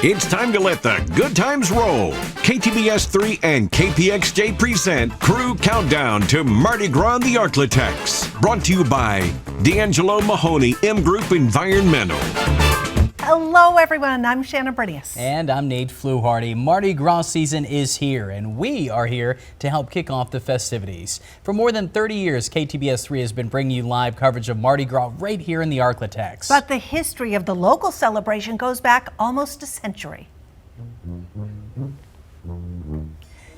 It's time to let the good times roll. KTBS 3 and KPXJ present Crew Countdown to Mardi Gras and the Arklatex. Brought to you by D'Angelo Mahoney M Group Environmental. Hello, everyone. I'm Shannon Bernius. And I'm Nate Fluharty. Mardi Gras season is here, and we are here to help kick off the festivities. For more than 30 years, KTBS 3 has been bringing you live coverage of Mardi Gras right here in the Arklatex. But the history of the local celebration goes back almost a century.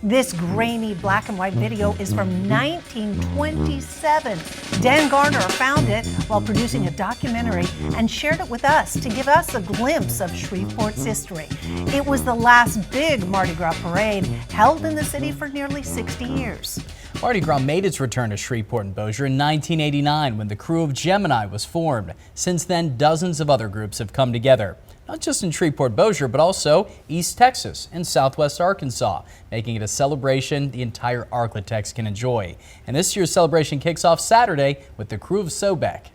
This grainy black and white video is from 1927. Dan Garner found it while producing a documentary and shared it with us to give us a glimpse of Shreveport's history. It was the last big Mardi Gras parade held in the city for nearly 60 years. Mardi Gras made its return to Shreveport and Bossier in 1989 when the crew of Gemini was formed. Since then, dozens of other groups have come together. Not just in Shreveport, Bossier, but also East Texas and Southwest Arkansas, making it a celebration the entire Arklatex can enjoy. And this year's celebration kicks off Saturday with the crew of Sobek.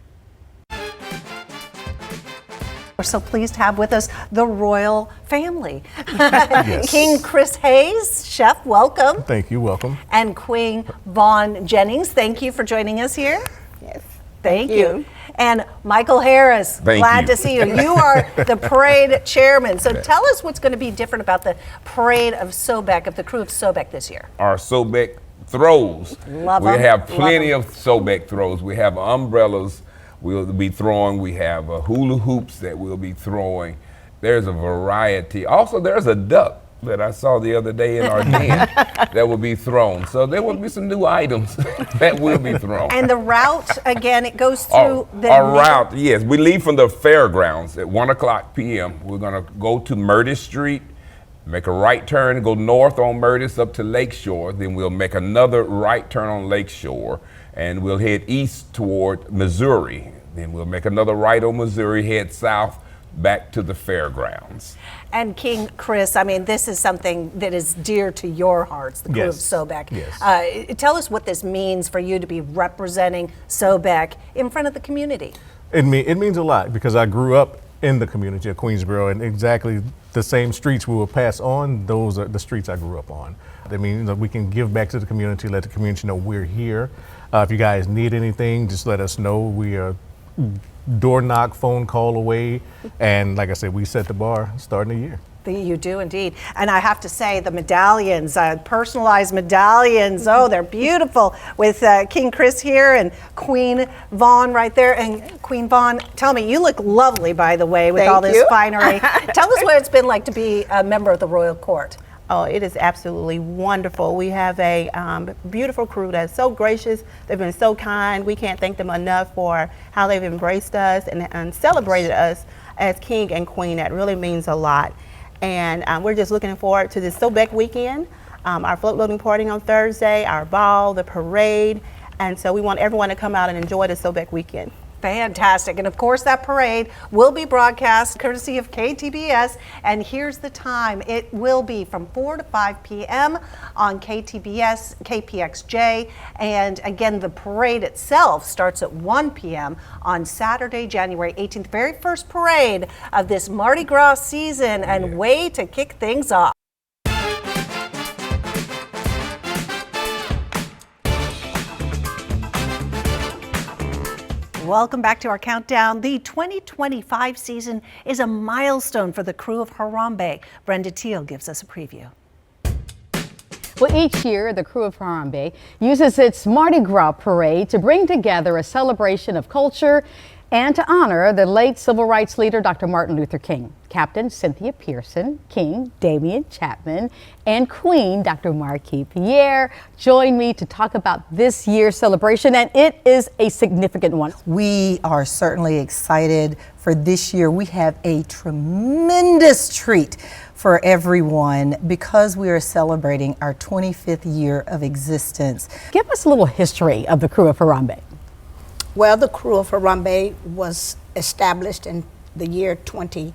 We're so pleased to have with us the royal family. Yes. King Chris Hayes, chef, welcome. Thank you, welcome. And Queen Vaughn Jennings, thank you for joining us here. Yes. Thank you. And Michael Harris, glad to see you. You are the parade chairman. So tell us what's going to be different about the parade of Sobek, of the crew of Sobek this year. Our Sobek throws. Love we 'em. have plenty Love of Sobek throws. We have umbrellas we'll be throwing. We have hula hoops that we'll be throwing. There's a variety. Also, there's a duck that I saw the other day in our den that will be thrown. So there will be some new items that will be thrown. And the route, again, it goes through our route, yes. We leave from the fairgrounds at 1 o'clock p.m. We're going to go to Mardi Street, make a right turn, go north on Mardi up to Lakeshore. Then we'll make another right turn on Lakeshore, and we'll head east toward Missouri. Then we'll make another right on Missouri, head south back to the fairgrounds. And King Chris, I mean, this is something that is dear to your hearts, the crew of Sobek. Yes. Tell us what this means for you to be representing Sobek in front of the community. It means a lot because I grew up in the community of Queensboro, and exactly the same streets we will pass on, those are the streets I grew up on. That means that we can give back to the community, let the community know we're here. If you guys need anything, just let us know. We are door knock, phone call away, and like I said, we set the bar starting the year. You do indeed. And I have to say, the medallions, personalized medallions, oh, they're beautiful with King Chris here and Queen Vaughn right there. And Queen Vaughn, tell me, you look lovely, by the way, with all this finery. Tell us what it's been like to be a member of the royal court. Oh, it is absolutely wonderful. We have a beautiful crew that's so gracious. They've been so kind. We can't thank them enough for how they've embraced us and celebrated us as king and queen. That really means a lot. And we're just looking forward to this Sobek weekend, our float loading party on Thursday, our ball, the parade. And so we want everyone to come out and enjoy the Sobek weekend. Fantastic. And of course, that parade will be broadcast courtesy of KTBS. And here's the time. It will be from 4 to 5 p.m. on KTBS, KPXJ. And again, the parade itself starts at 1 p.m. on Saturday, January 18th. Very first parade of this Mardi Gras season, and way to kick things off. Welcome back to our countdown. The 2025 season is a milestone for the crew of Harambe. Brenda Teal gives us a preview. Well, each year, the crew of Harambe uses its Mardi Gras parade to bring together a celebration of culture and to honor the late civil rights leader, Dr. Martin Luther King. Captain Cynthia Pearson, King Damian Chapman, and Queen Dr. Marquis Pierre join me to talk about this year's celebration, and it is a significant one. We are certainly excited for this year. We have a tremendous treat for everyone because we are celebrating our 25th year of existence. Give us a little history of the crew of Harambe. Well, the crew of Harambe was established in the year 2000.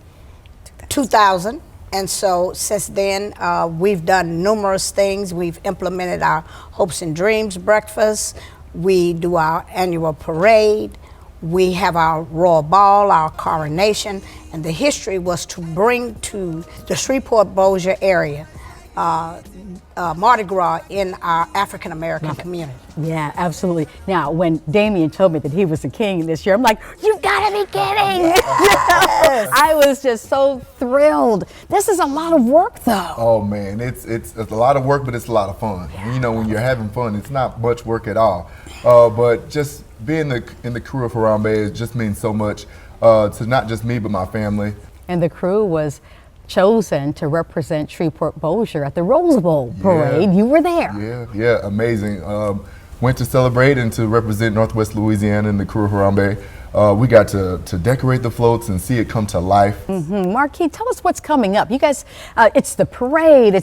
And so since then, we've done numerous things. We've implemented our Hopes and Dreams breakfast. We do our annual parade. We have our royal ball, our coronation, and the history was to bring to the Shreveport-Bossier area Mardi Gras in our African American community. Yeah, absolutely. Now, when Damien told me that he was the king this year, I'm like, you gotta be kidding! Yes. I was just so thrilled. This is a lot of work, though. Oh man, it's a lot of work, but it's a lot of fun. Yeah. You know, when you're having fun, it's not much work at all. But just being in the crew of Harambe, it just means so much to not just me, but my family. And the crew was chosen to represent Shreveport-Bossier at the Rose Bowl parade. Yeah. You were there. Yeah, amazing. Went to celebrate and to represent Northwest Louisiana in the crew of Harambe. We got to decorate the floats and see it come to life. Marquis, tell us what's coming up. You guys, it's the parade,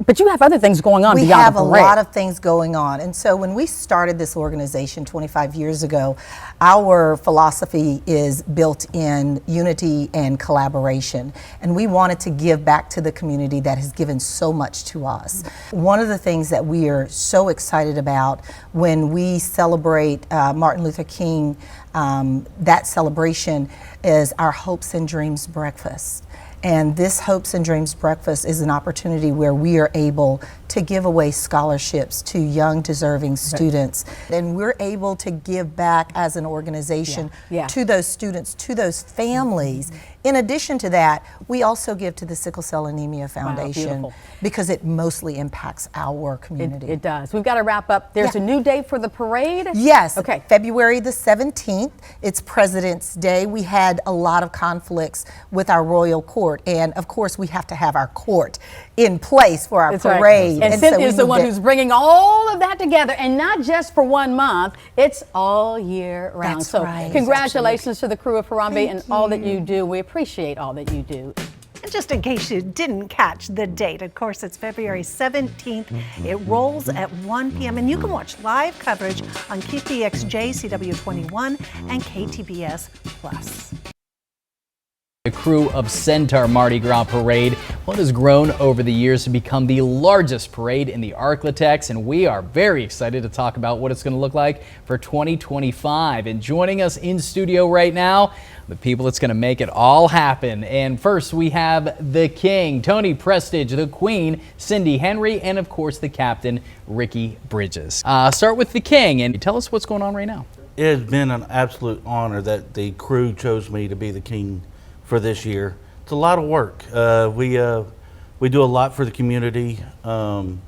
but you have other things going on beyond the parade. We have a lot of things going on. And so when we started this organization 25 years ago, our philosophy is built in unity and collaboration. And we wanted to give back to the community that has given so much to us. One of the things that we are so excited about when we celebrate Martin Luther King, that celebration is our Hopes and Dreams Breakfast. And this Hopes and Dreams Breakfast is an opportunity where we are able to give away scholarships to young, deserving students. And we're able to give back as an organization to those students, to those families. In addition to that, we also give to the Sickle Cell Anemia Foundation because it mostly impacts our community. It does. We've got to wrap up. There's a new date for the parade? Yes. Okay. February the 17th. It's President's Day. We had a lot of conflicts with our royal court. And of course, we have to have our court in place for our parade. And Cynthia's the one who's bringing all of that together, and not just for 1 month, it's all year round. That's right. Congratulations to the crew of Harambe and all that you do. We appreciate all that you do. And just in case you didn't catch the date, of course, it's February 17th. It rolls at 1 p.m. and you can watch live coverage on KPXJ, CW21, and KTBS Plus. The crew of Centaur Mardi Gras Parade, what has grown over the years to become the largest parade in the Arklatex, and we are very excited to talk about what it's going to look like for 2025. And joining us in studio right now, the people that's going to make it all happen. And first we have the King, Tony Prestige, the Queen, Cindy Henry, and of course the Captain, Ricky Bridges. Start with the King and tell us what's going on right now. It has been an absolute honor that the crew chose me to be the King for this year. It's a lot of work. We do a lot for the community, and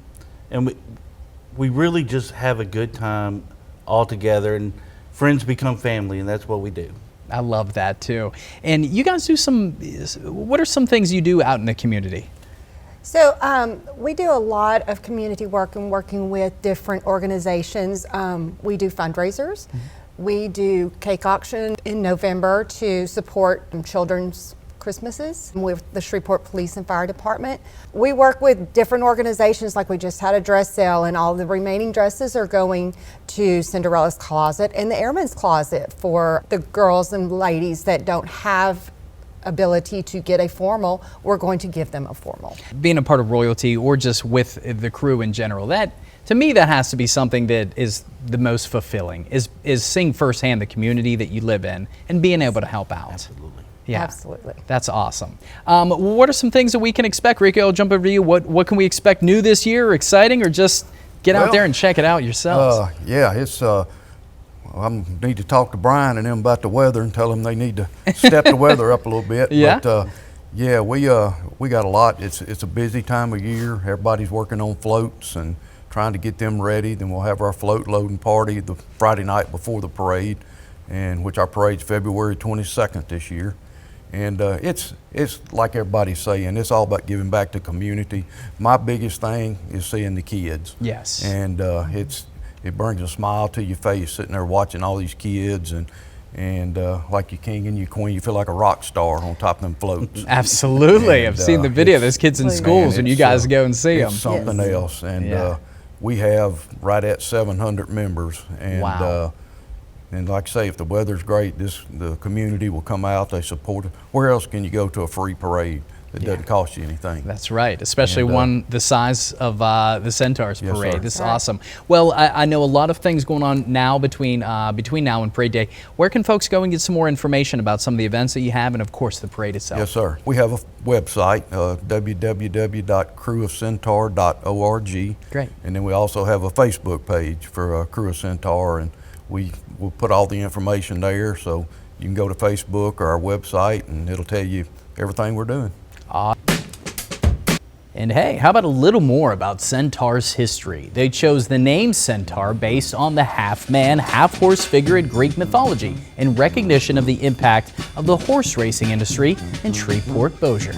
we really just have a good time all together, and friends become family, and that's what we do. I love that too. And you guys do what are some things you do out in the community? So we do a lot of community work and working with different organizations. We do fundraisers. We do cake auction in November to support children's Christmases with the Shreveport Police and Fire Department. We work with different organizations, like we just had a dress sale, and all the remaining dresses are going to Cinderella's Closet and the Airman's Closet for the girls and ladies that don't have ability to get a formal. We're going to give them a formal. Being a part of royalty or just with the crew in general, to me, that has to be something that is the most fulfilling, is seeing firsthand the community that you live in and being able to help out. Absolutely. Yeah. Absolutely. That's awesome. What are some things that we can expect? Ricky, I'll jump over to you. What can we expect new this year, or exciting, or just get out there and check it out yourselves? Yeah, it's I need to talk to Brian and them about the weather and tell them they need to step the weather up a little bit. Yeah. But yeah, we got a lot. It's a busy time of year. Everybody's working on floats and trying to get them ready. Then we'll have our float loading party the Friday night before the parade, and which our parade's February 22nd this year. And it's like everybody's saying, it's all about giving back to community. My biggest thing is seeing the kids. Yes. And it brings a smile to your face sitting there watching all these kids, and like your king and your queen, you feel like a rock star on top of them floats. Absolutely. I've seen the video of those kids in schools when you guys go and see them. It's something else. And we have right at 700 members. And wow. And like I say, if the weather's great, the community will come out, they support it. Where else can you go to a free parade It doesn't cost you anything. That's right, especially And, one the size of the Centaurs Yes, Parade. sir. This is awesome. Well, I know a lot of things going on now between now and Parade Day. Where can folks go and get some more information about some of the events that you have and, of course, the parade itself? Yes, sir. We have a website, www.crewofcentaur.org. Great. And then we also have a Facebook page for Crew of Centaur, and we'll put all the information there, so you can go to Facebook or our website, and it'll tell you everything we're doing. And hey, how about a little more about Centaur's history? They chose the name Centaur based on the half-man, half-horse figure in Greek mythology in recognition of the impact of the horse racing industry in Shreveport-Bossier.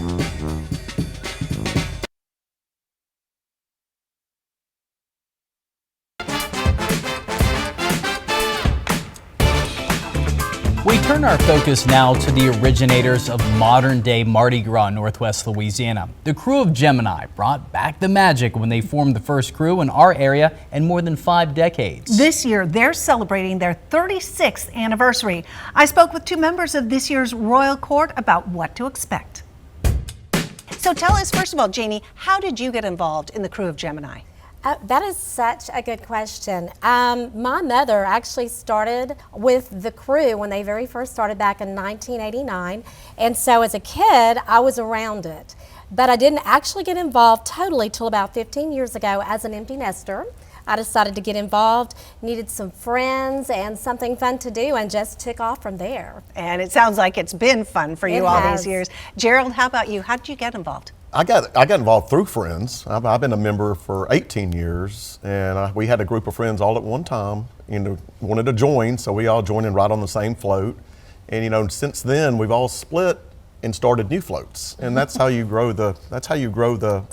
We turn our focus now to the originators of modern-day Mardi Gras in Northwest Louisiana. The crew of Gemini brought back the magic when they formed the first crew in our area in more than 5 decades. This year, they're celebrating their 36th anniversary. I spoke with 2 members of this year's Royal Court about what to expect. So tell us, first of all, Janie, how did you get involved in the crew of Gemini? That is such a good question. My mother actually started with the crew when they very first started back in 1989. And so as a kid, I was around it. But I didn't actually get involved totally till about 15 years ago as an empty nester. I decided to get involved, needed some friends and something fun to do, and just took off from there. And it sounds like it's been fun for you all these years. Gerald, how about you? How did you get involved? I got involved through friends. I've been a member for 18 years, and we had a group of friends all at one time, wanted to join, so we all joined and ride on the same float. And since then we've all split and started new floats, and that's how you grow the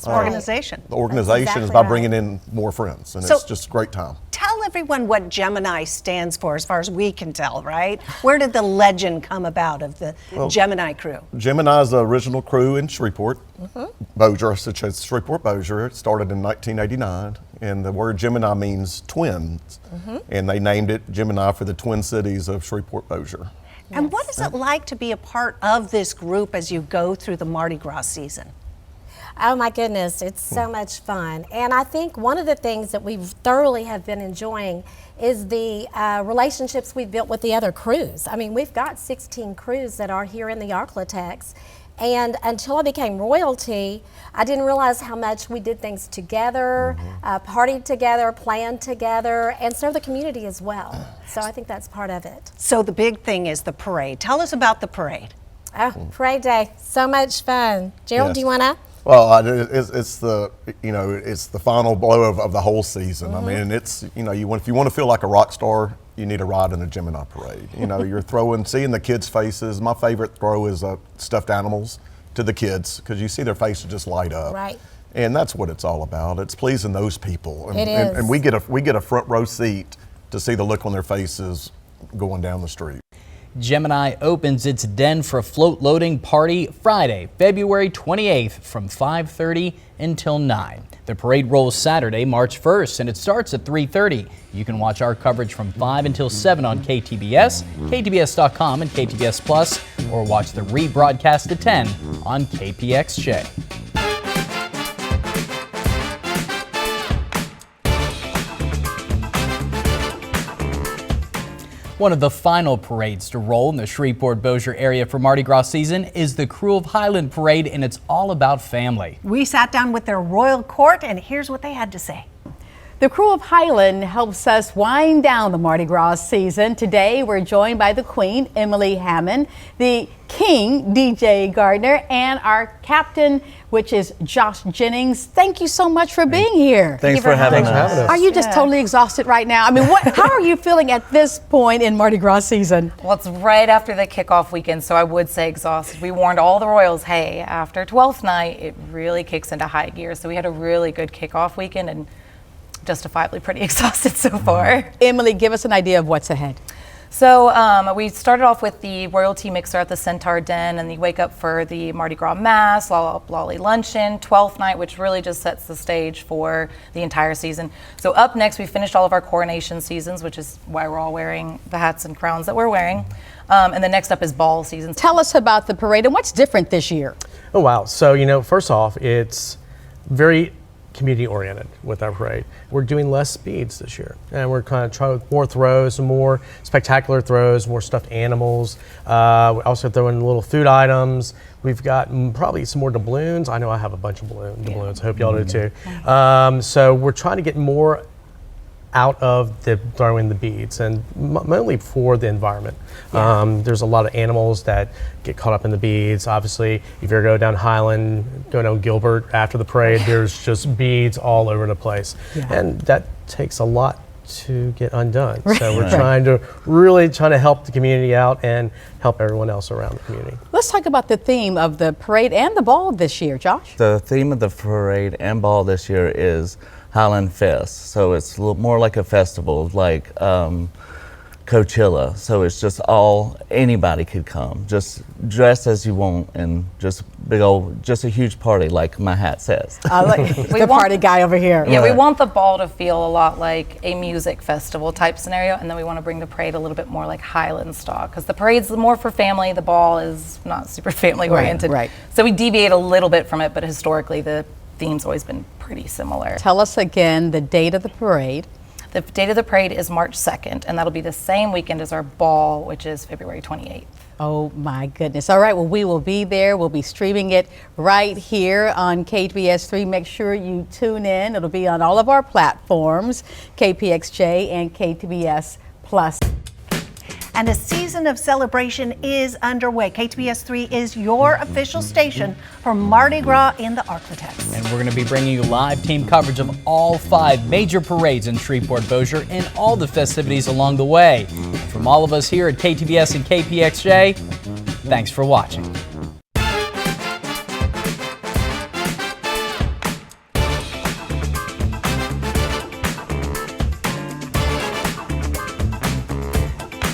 organization. The organization exactly is by right. bringing in more friends, and So- it's just a great time. Tell everyone what Gemini stands for, as far as we can tell, right? Where did the legend come about of the Gemini crew? Gemini's the original crew in Shreveport, Bossier, such as Shreveport-Bossier. It started in 1989, and the word Gemini means twins, and they named it Gemini for the twin cities of Shreveport-Bossier. And what is it like to be a part of this group as you go through the Mardi Gras season? Oh my goodness, it's so much fun. And I think one of the things that we thoroughly have been enjoying is the relationships we've built with the other crews. I mean, we've got 16 crews that are here in the Arklatex. And until I became royalty, I didn't realize how much we did things together, partied together, planned together, and served the community as well. So I think that's part of it. So the big thing is the parade. Tell us about the parade. Oh, Parade Day, so much fun. Gerald, Yes. do you want to? Well, it's the final blow of the whole season. I mean, it's if you want to feel like a rock star, you need to ride in a Gemini parade. You're seeing the kids' faces. My favorite throw is stuffed animals to the kids, because you see their faces just light up. Right. And that's what it's all about. It's pleasing those people. And, It is. and we get a front row seat to see the look on their faces going down the street. Gemini opens its Den for Float Loading Party Friday, February 28th from 5:30 until 9. The parade rolls Saturday, March 1st, and it starts at 3:30. You can watch our coverage from 5 until 7 on KTBS, KTBS.com, and KTBS Plus, or watch the rebroadcast at 10 on KPXJ. One of the final parades to roll in the Shreveport-Bossier area for Mardi Gras season is the Crew of Highland Parade, and it's all about family. We sat down with their royal court, and here's what they had to say. The Crew of Highland helps us wind down the Mardi Gras season. Today, we're joined by the Queen, Emily Hammond, the King, DJ Gardner, and our captain, which is Josh Jennings. Thank you so much for being here. Thanks for having us. Are you just totally exhausted right now? I mean, how are you feeling at this point in Mardi Gras season? Well, it's right after the kickoff weekend, so I would say exhausted. We warned all the Royals, hey, after 12th night, it really kicks into high gear. So we had a really good kickoff weekend and justifiably pretty exhausted so far. Emily, give us an idea of what's ahead. So we started off with the royalty mixer at the Centaur Den, and you wake up for the Mardi Gras Mass, Lolly Luncheon, 12th night, which really just sets the stage for the entire season. So up next, we finished all of our coronation seasons, which is why we're all wearing the hats and crowns that we're wearing. And then next up is ball season. Tell us about the parade and what's different this year. Oh, wow. So, first off, it's very community oriented with our parade. We're doing less speeds this year, and we're kind of trying more throws, more spectacular throws, more stuffed animals. We also throw in little food items. We've got probably some more doubloons. I know I have a bunch of doubloons. I hope y'all do too. So we're trying to get more out of the throwing the beads, and mainly for the environment. There's a lot of animals that get caught up in the beads. Obviously, if you go down Highland, go down Gilbert after the parade, there's just beads all over the place. And that takes a lot to get undone. So we're trying to help the community out and help everyone else around the community. Let's talk about the theme of the parade and the ball this year, Josh. The theme of the parade and ball this year is Highland Fest. So it's a little more like a festival, like Coachella. So it's just anybody could come, just dress as you want, and just just a huge party, like my hat says. The party guy over here. Yeah, we want the ball to feel a lot like a music festival type scenario, and then we want to bring the parade a little bit more like Highland style, because the parade's more for family, the ball is not super family oriented. Right. So we deviate a little bit from it, but historically the theme's always been pretty similar. Tell us again the date of the parade. The date of the parade is March 2nd, and that'll be the same weekend as our ball, which is February 28th. Oh my goodness. All right, well, we will be there. We'll be streaming it right here on KPBS3. Make sure you tune in. It'll be on all of our platforms, KPXJ and KTBS Plus. And a season of celebration is underway. KTBS3 is your official station for Mardi Gras in the Arklatex. And we're going to be bringing you live team coverage of all 5 major parades in Shreveport-Bossier and all the festivities along the way. From all of us here at KTBS and KPXJ, thanks for watching.